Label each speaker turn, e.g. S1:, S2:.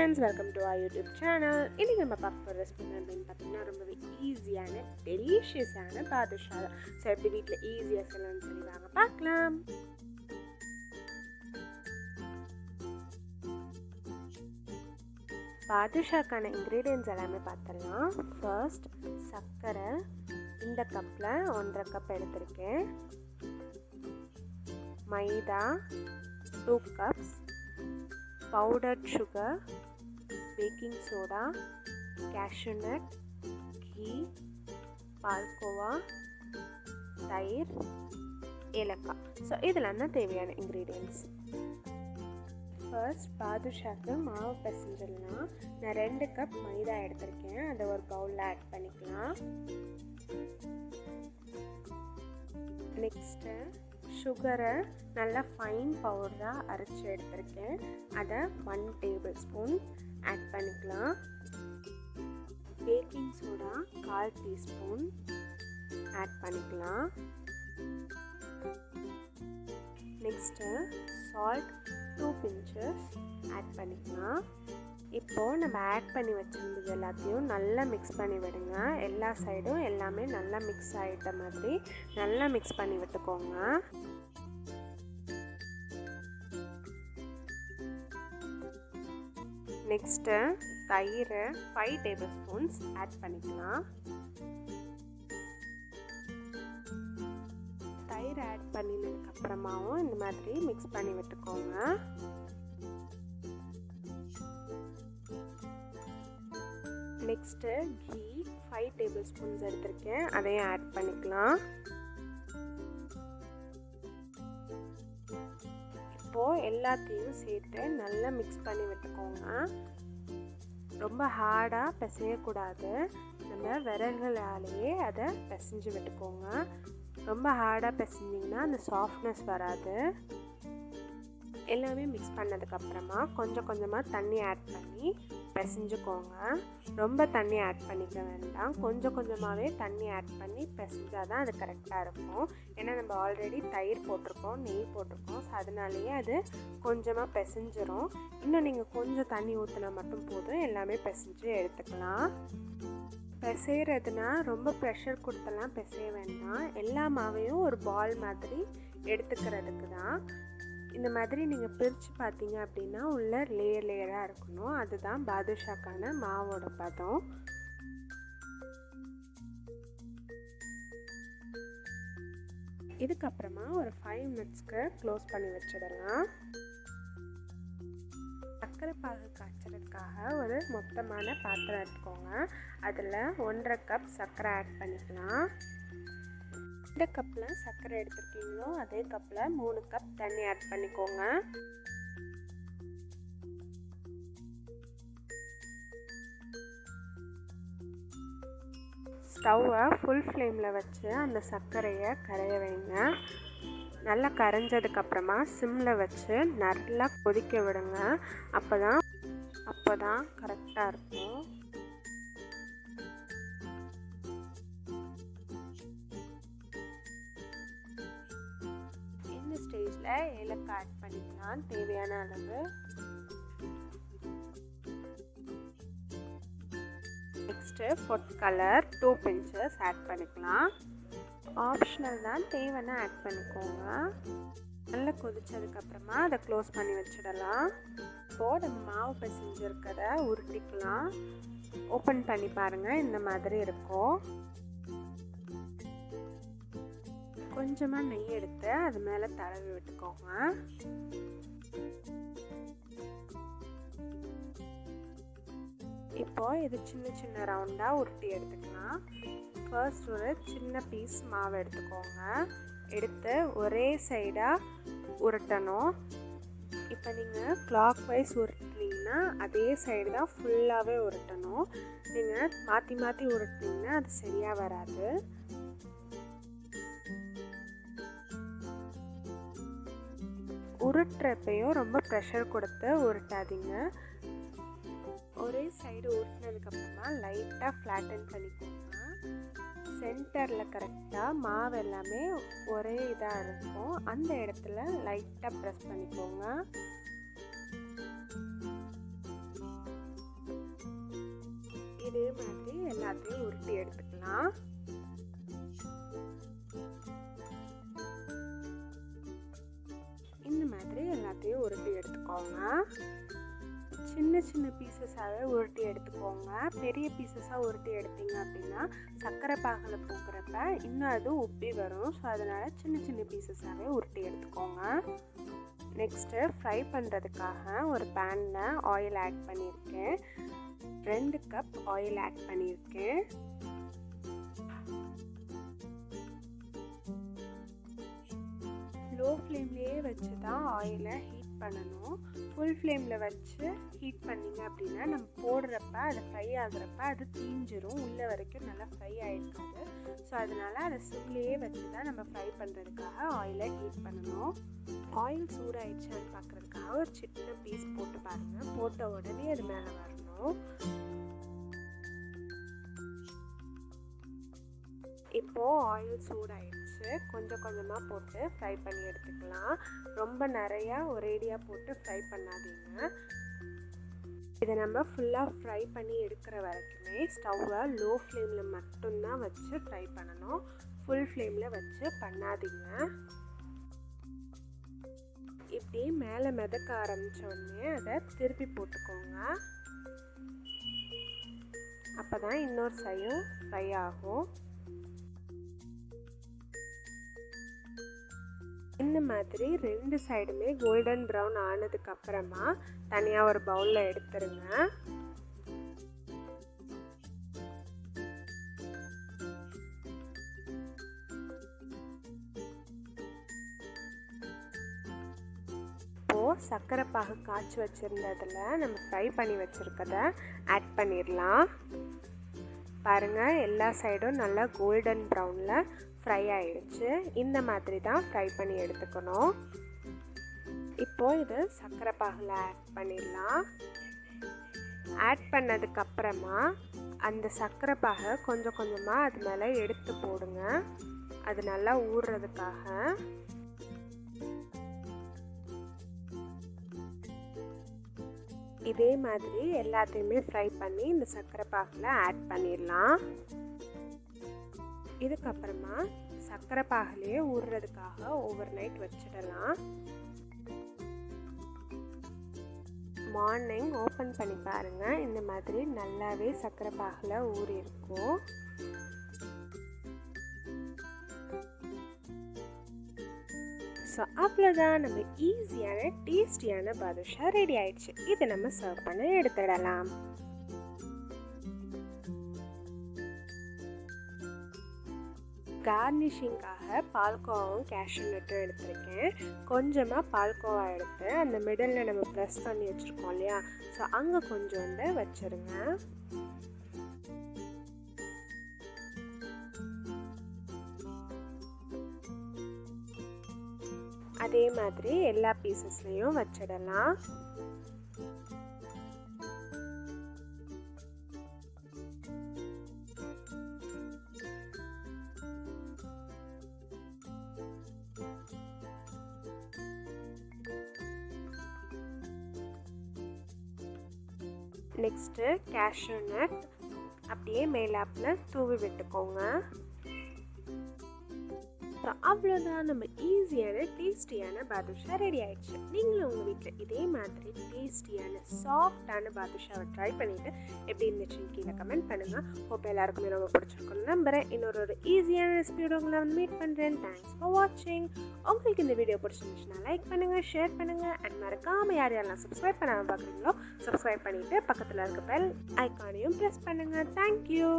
S1: friends, welcome to our YouTube channel. இன்னைக்கு நம்ம பார்க்க போகிற ரெசிபி என்னன்னு பார்த்தீங்கன்னா ரொம்பவே ஈஸியான டெலிஷியஸான பாதுஷா. ஸோ எப்படி வீட்டில் ஈஸியாக சொல்லணும்னு சொல்லி வாங்க பார்க்கலாம். பாதுஷாக்கான இன்க்ரீடியன்ட்ஸ் எல்லாமே பார்த்துடலாம். ஃபர்ஸ்ட் சர்க்கரை இந்த கப்பில் 1.5 கப் எடுத்திருக்கேன். மைதா 2 cups, powdered sugar, baking soda, cashew nut, ghee, palkova, தயிர், ஏலக்காய். ஸோ இதெல்லாம் தான் தேவையான இன்க்ரீடியன்ட்ஸ். ஃபர்ஸ்ட் பாதுஷாக்கு மாவு பிசைஞ்சிடலாம். நான் 2 கப் மைதா எடுத்திருக்கேன். அதை ஒரு பவுலில் ஆட் பண்ணிக்கலாம். நெக்ஸ்ட்டு சுகரை நல்லா ஃபைன் பவுடராக அரைச்சி எடுத்திருக்கேன். அதை 1 tablespoon ஆட் பண்ணிக்கலாம். பேக்கிங் சோடா 1/4 teaspoon ஆட் பண்ணிக்கலாம். நெக்ஸ்ட்டு சால்ட் 2 pinches ஆட் பண்ணிக்கலாம். இப்போது நம்ம ஆட் பண்ணி வச்சுருந்தது எல்லாத்தையும் நல்லா மிக்ஸ் பண்ணி விடுங்க. எல்லா சைடும் எல்லாமே நல்லா மிக்ஸ் ஆகிட்ட மாதிரி நல்லா மிக்ஸ் பண்ணி விட்டுக்கோங்க. நெக்ஸ்ட்டு தயிர் 5 tablespoons ஆட் பண்ணிக்கலாம். தயிர் ஆட் பண்ணினதுக்கப்புறமாவும் இந்த மாதிரி மிக்ஸ் பண்ணி விட்டுக்கோங்க. நெக்ஸ்ட்டு கீ 5 tablespoons எடுத்திருக்கேன். அதையும் ஆட் பண்ணிக்கலாம். இப்போது எல்லாத்தையும் சேர்த்து நல்லா மிக்ஸ் பண்ணி விட்டுக்கோங்க. ரொம்ப ஹார்டாக பிசையக்கூடாது. நம்ம விரல்களாலேயே அதை பிசைஞ்சு விட்டுக்கோங்க. ரொம்ப ஹார்டாக பிசைஞ்சிங்கன்னா அந்த சாஃப்ட்னஸ் வராது. எல்லாமே மிக்ஸ் பண்ணதுக்கப்புறமா கொஞ்சம் கொஞ்சமாக தண்ணி ஆட் பண்ணி பிசைஞ்சுக்கோங்க. ரொம்ப தண்ணி ஆட் பண்ணிக்க வேண்டாம். கொஞ்சம் கொஞ்சமாகவே தண்ணி ஆட் பண்ணி பிசைஞ்சால் தான் அது கரெக்டாக இருக்கும். ஏன்னா நம்ம ஆல்ரெடி தயிர் போட்டிருக்கோம், நெய் போட்டிருக்கோம். ஸோ அதனாலேயே அது கொஞ்சமாக பிசைஞ்சிரும். இன்னும் நீங்கள் கொஞ்சம் தண்ணி ஊற்றினா மட்டும் போதும். எல்லாமே பிசைஞ்சு எடுத்துக்கலாம். பிசைகிறதுனா ரொம்ப ப்ரெஷர் கொடுத்தெல்லாம் பிசைய வேண்டாம். எல்லா மாவையும் ஒரு பால் மாதிரி எடுத்துக்கிறதுக்கு தான். இந்த மாதிரி நீங்கள் பிரித்து பார்த்தீங்க அப்படின்னா உள்ள லேயராக இருக்கணும். அதுதான் பாதுஷாக்கான மாவோட பதம். இதுக்கப்புறமா ஒரு 5 minutesக்கு க்ளோஸ் பண்ணி வச்சிடலாம். சர்க்கரை பாகு காய்ச்சறதுக்காக ஒரு மொத்தமான பாத்திரம் எடுத்துக்கோங்க. அதில் 1.5 கப் சர்க்கரை ஆட் பண்ணிக்கலாம். எந்த கப்பில் சர்க்கரை எடுத்துருக்கீங்களோ அதே கப்பில் 3 கப் தண்ணி ஆட் பண்ணிக்கோங்க. ஸ்டவ்வை ஃபுல் ஃப்ளேமில் வச்சு அந்த சர்க்கரையை கரைய வைங்க. நல்லா கரைஞ்சதுக்கப்புறமா சிம்மில் வச்சு நல்லா கொதிக்க விடுங்க. அப்போ தான் கரெக்டாக இருக்கும். இந்த ஸ்டேஜில் ஏலக்காய் ஆட் பண்ணிக்கலாம் தேவையான அளவு. Next food colour 2 pinches add பண்ணிக்கலாம். ஆப்ஷனல் தான், தேவைன்னா ஆட் பண்ணிக்கோங்க. நல்லா கொதிச்சதுக்கப்புறமா அதை க்ளோஸ் பண்ணி வச்சிடலாம். இப்போது நம்ம மாவு பிசைஞ்சிருக்கதை உருட்டிக்கலாம். ஓப்பன் பண்ணி பாருங்கள், இந்த மாதிரி இருக்கும். கொஞ்சமாக நெய் எடுத்து அது மேலே தடவி விட்டுக்கோங்க. இப்போது இது சின்ன சின்ன ரவுண்டாக உருட்டி எடுத்துக்கலாம். ஃபர்ஸ்ட் ஒரு சின்ன பீஸ் மாவு எடுத்துக்கோங்க. எடுத்து ஒரே சைடாக உருட்டணும். இப்போ நீங்கள் கிளாக் வைஸ் உருட்டினீங்கன்னா அதே சைடு தான் ஃபுல்லாகவே உருட்டணும். நீங்கள் மாற்றி மாற்றி உருட்டினீங்கன்னா அது சரியாக வராது. உருட்டுறப்பையும் ரொம்ப ப்ரெஷர் கொடுத்து உருட்டாதீங்க. ஒரே சைடு உருட்டினதுக்கப்புறமா லைட்டாக ஃப்ளாட்டன் பண்ணிக்கோங்க. சென்டரில் கரெக்டாக மாவு எல்லாமே ஒரே இதாக இருக்கும். அந்த இடத்துல லைட்டாக ப்ரெஸ் பண்ணிக்கோங்க. இதே மாதிரி எல்லாத்தையும் உருட்டி எடுத்துக்கலாம். இந்த மாதிரி எல்லாத்தையும் உருட்டி எடுத்துக்கோங்க. சின்ன சின்ன பீசஸாகவே உருட்டி எடுத்துக்கோங்க. பெரிய பீசஸாக உருட்டி எடுத்தீங்க அப்படின்னா சர்க்கரை பாகில் போக்குறப்ப இன்னும் அது உப்பி வரும். ஸோ அதனால் சின்ன சின்ன பீசஸாகவே உருட்டி எடுத்துக்கோங்க. நெக்ஸ்ட்டு ஃப்ரை பண்ணுறதுக்காக ஒரு பேனில் ஆயில் ஆட் பண்ணியிருக்கேன். 2 கப் ஆயில் ஆட் பண்ணியிருக்கேன். லோ ஃப்ளேம்லேயே வச்சு தான் ஆயிலை ஹீட் பண்ணணும். ஃபுல் ஃப்ளேமில் வச்சு ஹீட் பண்ணிங்க அப்படின்னா நம்ம போடுறப்ப அது ஃப்ரை ஆகுறப்ப அது தீஞ்சிரும், உள்ளே வரைக்கும் நல்லா ஃப்ரை ஆகிருக்காது. ஸோ அதனால் அதை சிம்லேயே வச்சு தான் நம்ம ஃப்ரை பண்ணுறதுக்காக ஆயிலை ஹீட் பண்ணணும். ஆயில் சூடாயிடுச்சான்னு பார்க்குறதுக்காக ஒரு சின்ன பீஸ் போட்டு பாருங்கள். போட்ட உடனே அது மேலே வரணும். இப்போது ஆயில் சூடாயிடுச்சு. கொஞ்சம் கொஞ்சமாக போட்டு ஃப்ரை பண்ணி எடுத்துக்கலாம். ரொம்ப நிறையா ஒரேடியாக போட்டு ஃப்ரை பண்ணாதீங்க. இதை நம்ம ஃபுல்லாக ஃப்ரை பண்ணி எடுக்கிற வரைக்குமே ஸ்டவ்வை லோ ஃப்ளேமில் மட்டும்தான் வச்சு ஃப்ரை பண்ணணும். ஃபுல் ஃப்ளேமில் வச்சு பண்ணாதீங்க. இப்படி மேலே மிதக்க ஆரம்பித்தோடனே அதை திருப்பி போட்டுக்கோங்க. அப்போ தான் இன்னொரு சைடும் ஃப்ரை ஆகும். இந்த மாதிரி 2 சைடுமே கோல்டன் ப்ரௌன் ஆனதுக்கப்புறமா தனியாக ஒரு பவுலில் எடுத்துருங்க. இப்போது சர்க்கரை பாகு காய்ச்சி வச்சுருந்ததில் நம்ம ஃப்ரை பண்ணி வச்சுருக்கதை ஆட் பண்ணிடலாம். பாருங்கள், எல்லா சைடும் நல்லா கோல்டன் ப்ரௌனில் ஃப்ரை ஆகிடுச்சு. இந்த மாதிரி தான் ஃப்ரை பண்ணி எடுத்துக்கணும். இப்போது இது சர்க்கரை பாகில் ஆட் பண்ணிடலாம். ஆட் பண்ணதுக்கப்புறமா அந்த சர்க்கரை பாகை கொஞ்சம் கொஞ்சமாக அது மேலே எடுத்து போடுங்க, அது நல்லா ஊறுறதுக்காக. இதே மாதிரி எல்லாத்தையுமே ஃப்ரை பண்ணி இந்த சர்க்கரை பாகில் ஆட் பண்ணிடலாம். இதுக்கப்புறமா சர்க்கரை பாகிலேயே ஊறுறதுக்காக ஓவர் நைட் வச்சிடலாம். மார்னிங் ஓப்பன் பண்ணி பாருங்கள், இந்த மாதிரி நல்லாவே சர்க்கரை பாகில் ஊறி இருக்கும். ஸோ அவ்வளோதான், நம்ம ஈஸியான டேஸ்டியான பாதுஷா ரெடி ஆயிடுச்சு. இதை நம்ம சர்வ் பண்ண எடுத்துடலாம். கார்னிஷிங்காக பால்கோவாவும் கேஷ்யூ நட்டும் எடுத்திருக்கேன். கொஞ்சமாக பால்கோவா எடுத்து அந்த மிடில் நம்ம ப்ரெஸ் பண்ணி வச்சுருக்கோம் இல்லையா, ஸோ அங்கே கொஞ்சோண்டு வச்சுருங்க. அதே மாதிரி எல்லா பீசஸ்லேயும் வச்சிடலாம். நெக்ஸ்ட்டு கேஷ்யூ நட் அப்படியே மேலாப்பில் தூவி விட்டுக்கோங்க. ஸோ அவ்வளோதான், நம்ம ஈஸியான டேஸ்டியான பாதுஷா ரெடி ஆயிடுச்சு. நீங்களும் உங்கள் வீட்டில் இதே மாதிரி டேஸ்டியான சாஃப்டான பாதுஷாவை ட்ரை பண்ணிவிட்டு எப்படி இருந்துச்சுன்னு கீழே கமெண்ட் பண்ணுங்கள். ஹோப் எல்லாருக்குமே ரொம்ப பிடிச்சிருக்குன்னு நம்புகிறேன். இன்னொரு ஈஸியான ரெசிபியோட உங்களை மீட் பண்ணுறேன். தேங்க்ஸ் ஃபார் வாட்சிங். உங்களுக்கு இந்த வீடியோ பிடிச்சிருந்துச்சுன்னா லைக் பண்ணுங்கள், ஷேர் பண்ணுங்கள், அண்ட் மறக்காமல் யார் யாரெல்லாம் சப்ஸ்கிரைப் பண்ணாமல் பார்க்குறீங்களோ சப்ஸ்கிரைப் பண்ணிவிட்டு பக்கத்தில் இருக்க பெல் ஐக்கானையும் ப்ரெஸ் பண்ணுங்கள். தேங்க்யூ.